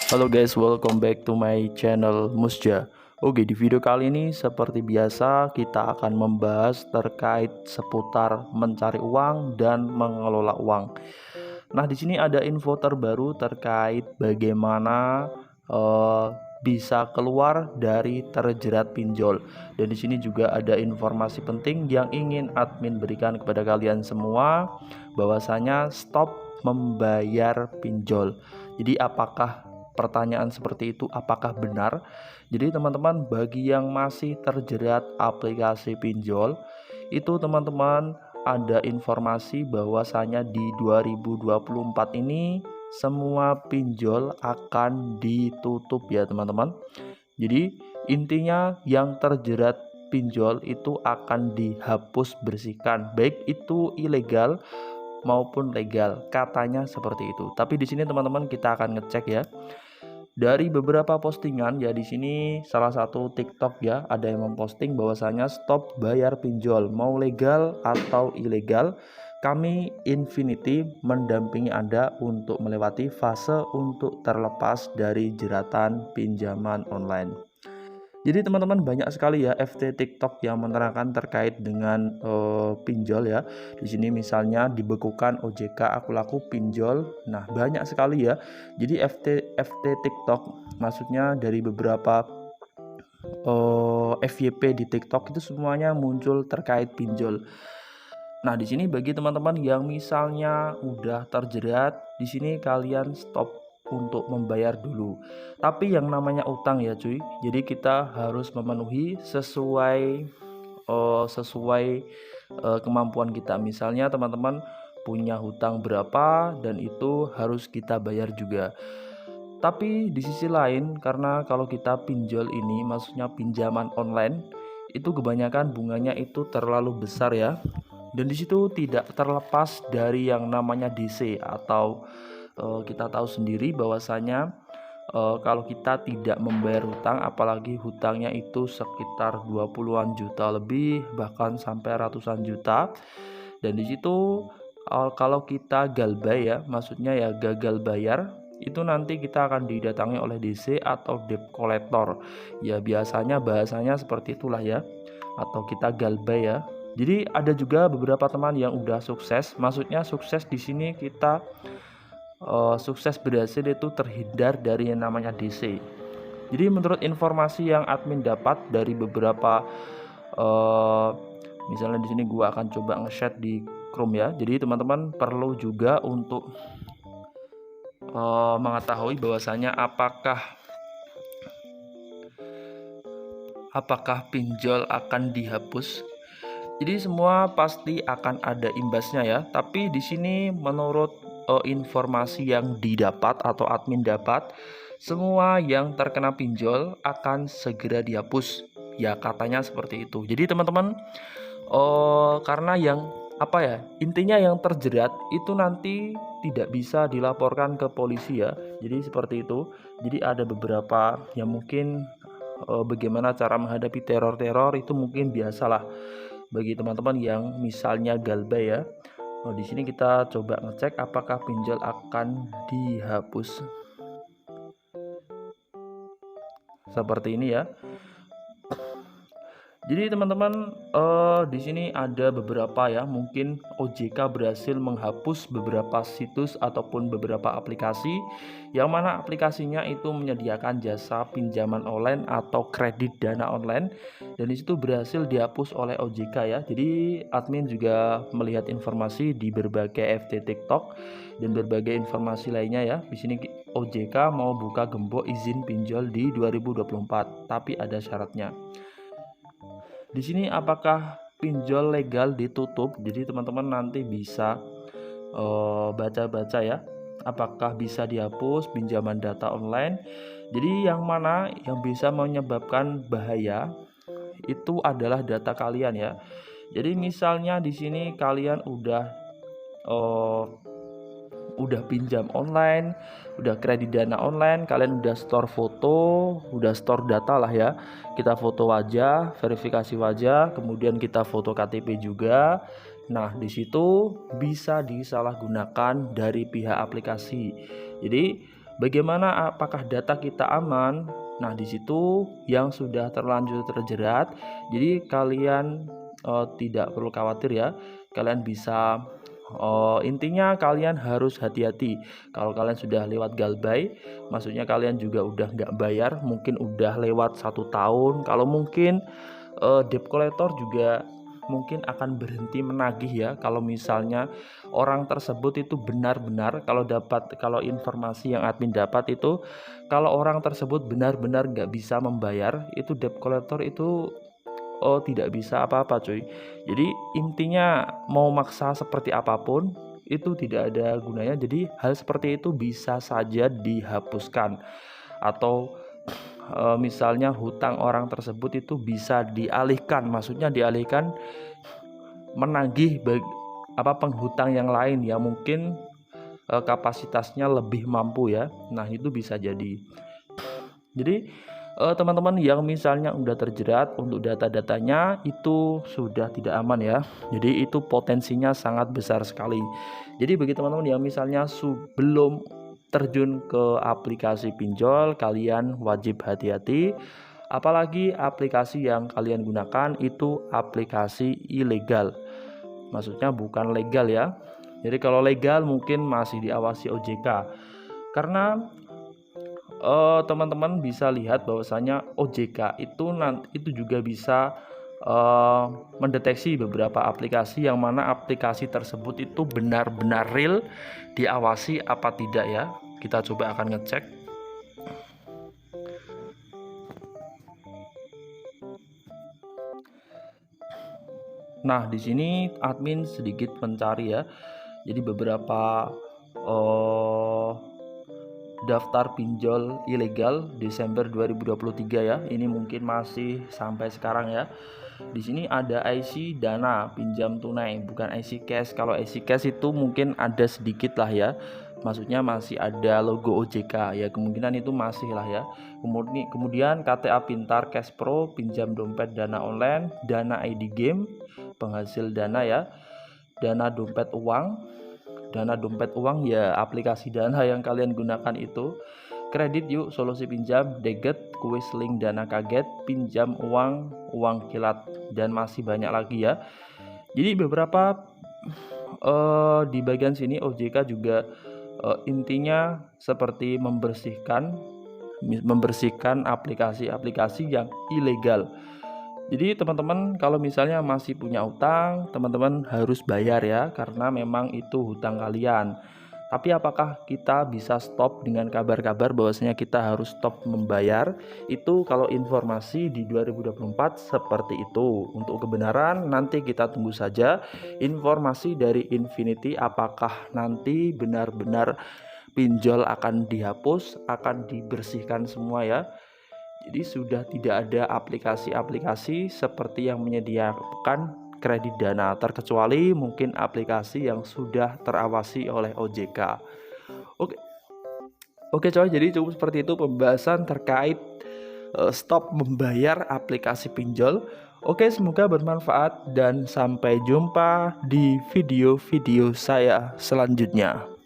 Halo guys, welcome back to my channel Musja. Oke, di video kali ini seperti biasa kita akan membahas terkait seputar mencari uang dan mengelola uang. Nah, di sini ada info terbaru terkait bagaimana bisa keluar dari terjerat pinjol. Dan di sini juga ada informasi penting yang ingin admin berikan kepada kalian semua, bahwasanya stop membayar pinjol. Jadi pertanyaan seperti itu apakah benar? Jadi teman-teman, bagi yang masih terjerat aplikasi pinjol, itu teman-teman ada informasi bahwasanya di 2024 ini semua pinjol akan ditutup ya teman-teman. Jadi intinya yang terjerat pinjol itu akan dihapus bersihkan, baik itu ilegal maupun legal, katanya seperti itu. Tapi di sini teman-teman kita akan ngecek ya. Dari beberapa postingan ya, di sini salah satu TikTok ya, ada yang memposting bahwasanya stop bayar pinjol, mau legal atau ilegal, kami Infinity mendampingi Anda untuk melewati fase untuk terlepas dari jeratan pinjaman online. Jadi teman-teman, banyak sekali ya FT TikTok yang menerangkan terkait dengan pinjol ya. Di sini misalnya dibekukan OJK aku laku pinjol. Nah, banyak sekali ya. Jadi FT TikTok maksudnya dari beberapa FYP di TikTok itu semuanya muncul terkait pinjol. Nah, di sini bagi teman-teman yang misalnya udah terjerat, di sini kalian stop untuk membayar dulu. Tapi yang namanya utang ya cuy, jadi kita harus memenuhi sesuai kemampuan kita. Misalnya teman-teman punya hutang berapa dan itu harus kita bayar juga. Tapi di sisi lain, karena kalau kita pinjol ini maksudnya pinjaman online, itu kebanyakan bunganya itu terlalu besar ya. Dan di situ tidak terlepas dari yang namanya DC atau kita tahu sendiri bahwasanya kalau kita tidak membayar hutang, apalagi hutangnya itu sekitar 20-an juta lebih, bahkan sampai ratusan juta. Dan di situ kalau kita galbay ya, maksudnya ya gagal bayar, itu nanti kita akan didatangi oleh DC atau debt collector. Ya biasanya bahasanya seperti itulah ya. Atau kita galbay ya. Jadi ada juga beberapa teman yang udah sukses, maksudnya sukses di sini kita sukses berhasil itu terhindar dari yang namanya DC. Jadi menurut informasi yang admin dapat dari beberapa misalnya di sini gua akan coba nge-share di Chrome ya. Jadi teman-teman perlu juga untuk mengetahui bahwasanya apakah pinjol akan dihapus. Jadi semua pasti akan ada imbasnya ya. Tapi di sini menurut informasi yang didapat atau admin dapat, semua yang terkena pinjol akan segera dihapus. Ya katanya seperti itu. Jadi teman-teman, karena intinya yang terjerat itu nanti tidak bisa dilaporkan ke polisi ya. Jadi seperti itu. Jadi ada beberapa yang mungkin bagaimana cara menghadapi teror-teror itu mungkin biasalah bagi teman-teman yang misalnya galbay ya. Di sini kita coba ngecek apakah pinjol akan dihapus. Seperti ini ya. Jadi teman-teman, di sini ada beberapa ya, mungkin OJK berhasil menghapus beberapa situs ataupun beberapa aplikasi yang mana aplikasinya itu menyediakan jasa pinjaman online atau kredit dana online, dan disitu berhasil dihapus oleh OJK ya. Jadi admin juga melihat informasi di berbagai FT TikTok dan berbagai informasi lainnya ya. Di sini OJK mau buka gembok izin pinjol di 2024, tapi ada syaratnya. Di sini apakah pinjol legal ditutup? Jadi teman-teman nanti bisa baca-baca ya, apakah bisa dihapus pinjaman data online. Jadi yang mana yang bisa menyebabkan bahaya itu adalah data kalian ya. Jadi misalnya di sini kalian udah pinjam online, udah kredit dana online, kalian udah store foto, udah store data lah ya. Kita foto wajah, verifikasi wajah, kemudian kita foto KTP juga. Nah, di situ bisa disalahgunakan dari pihak aplikasi. Jadi Bagaimana apakah data kita aman? Nah, di situ yang sudah terlanjur terjerat, jadi kalian tidak perlu khawatir ya. Kalian bisa intinya kalian harus hati-hati. Kalau kalian sudah lewat galbay, maksudnya kalian juga udah nggak bayar, mungkin udah lewat 1 tahun. Kalau mungkin debt collector juga mungkin akan berhenti menagih ya, kalau misalnya orang tersebut itu benar-benar, kalau informasi yang admin dapat itu, kalau orang tersebut benar-benar nggak bisa membayar, itu debt collector itu tidak bisa apa-apa cuy. Jadi intinya mau maksa seperti apapun itu tidak ada gunanya. Jadi hal seperti itu bisa saja dihapuskan, atau misalnya hutang orang tersebut itu bisa dialihkan, maksudnya dialihkan menagih penghutang yang lain ya, mungkin kapasitasnya lebih mampu ya. Nah, itu bisa jadi. Jadi teman-teman yang misalnya udah terjerat untuk data-datanya itu sudah tidak aman ya. Jadi itu potensinya sangat besar sekali. Jadi bagi teman-teman yang misalnya belum terjun ke aplikasi pinjol, kalian wajib hati-hati. Apalagi aplikasi yang kalian gunakan itu aplikasi ilegal, maksudnya bukan legal ya. Jadi kalau legal mungkin masih diawasi OJK, karena teman-teman bisa lihat bahwasanya OJK itu juga bisa mendeteksi beberapa aplikasi yang mana aplikasi tersebut itu benar-benar real diawasi apa tidak ya. Kita coba akan ngecek. Nah, di sini admin sedikit mencari ya. Jadi beberapa daftar pinjol ilegal Desember 2023 ya. Ini mungkin masih sampai sekarang ya. Di sini ada IC Dana pinjam tunai, bukan IC Cash. Kalau IC Cash itu mungkin ada sedikit lah ya. Maksudnya masih ada logo OJK ya, kemungkinan itu masih lah ya. Kemudian KTA Pintar Cash Pro, pinjam dompet dana online, dana ID game, penghasil dana ya, dana dompet uang. Dana dompet uang ya aplikasi dana yang kalian gunakan itu. Kredit yuk, solusi pinjam, Deget, kuis link dana kaget, pinjam uang, uang kilat, dan masih banyak lagi ya. Jadi beberapa di bagian sini OJK juga intinya seperti membersihkan aplikasi-aplikasi yang ilegal. Jadi teman-teman kalau misalnya masih punya utang, teman-teman harus bayar ya, karena memang itu hutang kalian. Tapi apakah kita bisa stop dengan kabar-kabar bahwasanya kita harus stop membayar? Itu kalau informasi di 2024 seperti itu. Untuk kebenaran nanti kita tunggu saja informasi dari Infinity, apakah nanti benar-benar pinjol akan dihapus, akan dibersihkan semua ya. Jadi sudah tidak ada aplikasi-aplikasi seperti yang menyediakan kredit dana, terkecuali mungkin aplikasi yang sudah terawasi oleh OJK. Oke coy, jadi cukup seperti itu pembahasan terkait stop membayar aplikasi pinjol. Oke, semoga bermanfaat dan sampai jumpa di video-video saya selanjutnya.